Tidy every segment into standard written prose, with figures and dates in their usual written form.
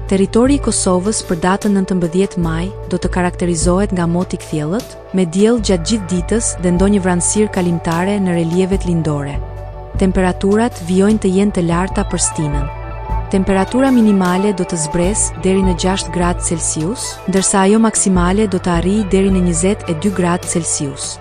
Territori i Kosovës për datën 19 maj do të karakterizohet nga moti kthjellët, me diell gjatë gjithë ditës dhe ndonjë vranësirë kalimtare në relievet lindore. Temperaturat vijojnë të jenë të larta për stinën. Temperatura minimale do të zbresë deri në 6 gradë Celsius, ndërsa ajo maksimale do të arrijë deri në 22 gradë Celsius.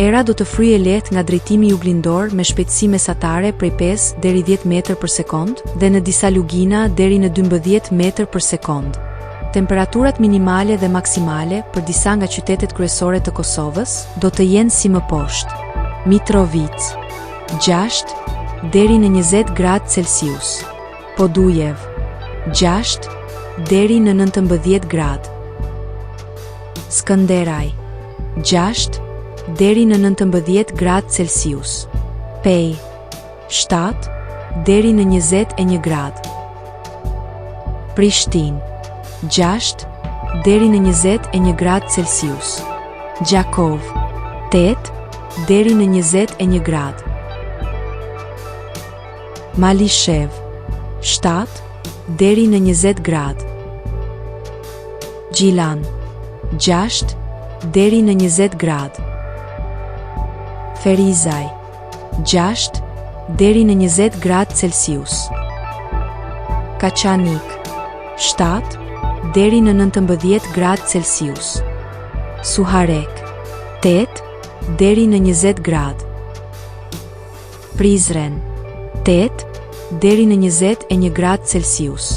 Era do të fryjë lehtë nga drejtimi juglindor me shpejtësi mesatare prej 5 deri 10 metër për sekond dhe në disa lugina deri në 12 metër për sekond. Temperaturat minimale dhe maksimale për disa nga qytetet kryesore të Kosovës do të jenë si më poshtë. Mitrovica 6 deri në 20 gradë Celsius. Podujev 6 deri në 19 gradë. Skënderaj 6 deri në 19 gradë Celsius. Pej 7 deri në 21 gradë. Prishtinë 6 deri në 21 gradë Celsius. Gjakov 8 deri në 21 gradë. Malishev 7 deri në 20 gradë. Gjilan 6 deri në 20 gradë. Ferizaj 6 deri në 20 gradë Celsius. Kaçanik 7 deri në 19 gradë Celsius. Suharek 8 deri në 20 gradë. Prizren 8 deri në 21 gradë Celsius.